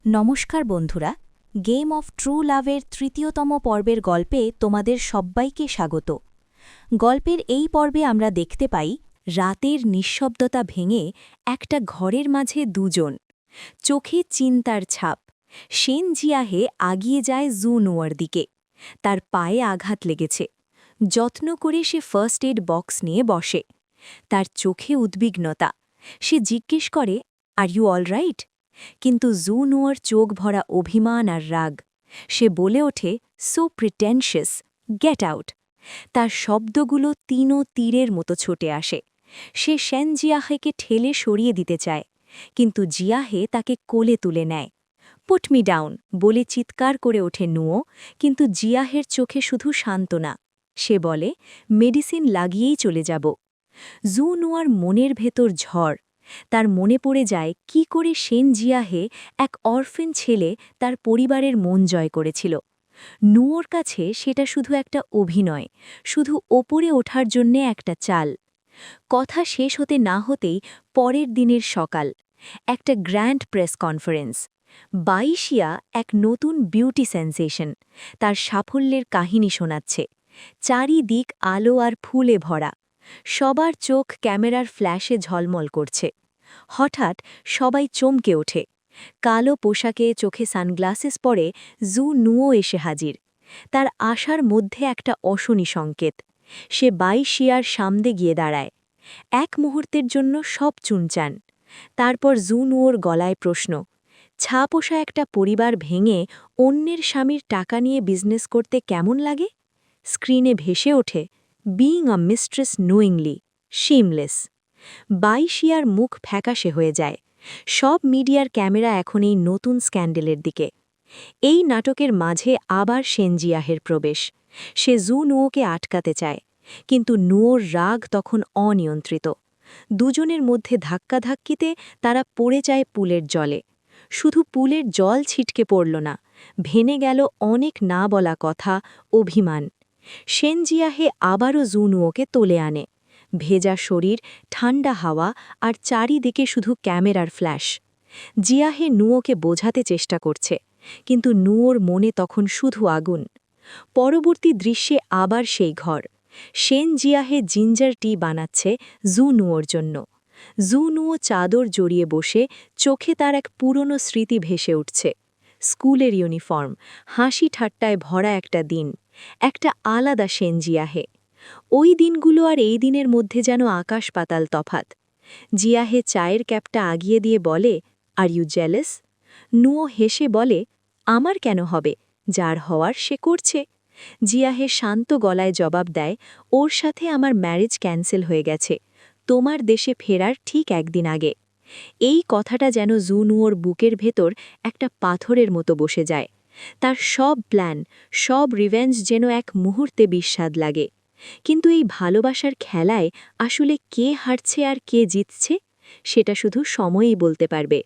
নমস্কার বন্ধুরা, game of true লাভের তৃতীয়তম পর্বের গল্পে তোমাদের সব্বাইকে স্বাগত। গল্পের এই পর্বে আমরা দেখতে পাই রাতের নিঃশব্দতা ভেঙে একটা ঘরের মাঝে দুজন, চোখে চিন্তার ছাপ। শেন জিয়াহে আগিয়ে যায় জু নোয়ার দিকে। তার পায়ে আঘাত লেগেছে। যত্ন করে সে ফার্স্ট এড বক্স নিয়ে বসে। তার চোখে উদ্বিগ্নতা। সে জিজ্ঞেস করে, আর ইউ অল রাইট? কিন্তু জু নোয়ার চোখ ভরা অভিমান আর রাগ। সে বলে ওঠে, সো প্রিটেনশিয়াস, গেট আউট। তার শব্দগুলো তীরের মতো ছুটে আসে। সে শেন জিয়াহেকে ঠেলে সরিয়ে দিতে চায়, কিন্তু জিয়াহে তাকে কোলে তুলে নেয়। পুট মি ডাউন বলে চিৎকার করে ওঠে নুও, কিন্তু জিয়াহের চোখে শুধু সান্ত্বনা। সে বলে, মেডিসিন লাগিয়েই চলে যাব। জু নোয়ার মনের ভেতর ঝড়। তার মনে পড়ে যায় কি করে শেন জিয়াহে, এক অরফেন ছেলে, তার পরিবারের মন জয় করেছিল। নুয়োর কাছে সেটা শুধু একটা অভিনয়, শুধু ওপরে ওঠার জন্যে একটা চাল। কথা শেষ হতে না হতেই পরের দিনের সকাল। একটা গ্র্যান্ড প্রেস কনফারেন্স। বাইশিয়া এক নতুন বিউটি সেন্সেশন, তার সাফল্যের কাহিনী শোনাচ্ছে। চারিদিক আলো আর ফুলে ভরা। সবার চোখ ক্যামেরার ফ্ল্যাশে ঝলমল করছে। হঠাৎ সবাই চমকে ওঠে। কালো পোশাকে চোখে সানগ্লাসেস পরে জু নুও এসে হাজির। তার আশার মধ্যে একটা অশনি সংকেত। সে বাইশিয়ার সামনে গিয়ে দাঁড়ায়। এক মুহূর্তের জন্য সব চুনচান। তারপর জু নুয়োর গলায় প্রশ্ন, ছাপোষা একটা পরিবার ভেঙে অন্যের স্বামীর টাকা নিয়ে বিজনেস করতে কেমন লাগে? স্ক্রিনে ভেসে ওঠে, being a mistress knowingly, shameless. বাইশিয়ার মুখ ফ্যাকাশে হয়ে যায়। সব মিডিয়ার ক্যামেরা এখন এই নতুন স্ক্যান্ডেলের দিকে। এই নাটকের মাঝে আবার শেন জিয়াহের প্রবেশ। সে জু নুয়োকে আটকাতে চায়, কিন্তু নুয়োর রাগ তখন অনিয়ন্ত্রিত। দুজনের মধ্যে ধাক্কাধাক্কিতে তারা পড়ে যায় পুলের জলে। শুধু পুলের জল ছিটকে পড়ল না, ভেনে গেল অনেক না বলা কথা, অভিমান। শেন জিয়াহে আবারও জু নুয়োকে তোলে আনে। ভেজা শরীর, ঠান্ডা হাওয়া, আর চারিদিকে শুধু ক্যামেরার ফ্ল্যাশ। জিয়াহে নুয়োকে বোঝাতে চেষ্টা করছে, কিন্তু নুয়োর মনে তখন শুধু আগুন। পরবর্তী দৃশ্যে আবার সেই ঘর। শেন জিয়াহে জিঞ্জার টি বানাচ্ছে জু নুয়োর জন্য। জু নুয়ো চাদর জড়িয়ে বসে, চোখে তার এক পুরনো স্মৃতি ভেসে উঠছে। স্কুলের ইউনিফর্ম, হাসি ঠাট্টায় ভরা একটা দিন, একটা আলাদা শেন জিয়াহে। ওই দিনগুলো আর এই দিনের মধ্যে যেন আকাশ পাতাল তফাত। জিয়াহে চায়ের ক্যাপটা আগিয়ে দিয়ে বলে, আর ইউ জেলাস? নুয়ো হেসে বলে, আমার কেন হবে, যার হওয়ার সে করছে। জিয়াহে শান্ত গলায় জবাব দেয়, ওর সাথে আমার ম্যারেজ ক্যান্সেল হয়ে গেছে, তোমার দেশে ফেরার ঠিক একদিন আগে। এই কথাটা যেন জু নুয়োর বুকের ভেতর একটা পাথরের মতো বসে যায়। তার সব প্ল্যান, সব রিভেঞ্জ যেন এক মুহূর্তে বিস্বাদ লাগে। কিন্তু এই ভালোবাসার খেলায় আসলে কে হারছে আর কে জিতছে, সেটা শুধু সময়ই বলতে পারবে।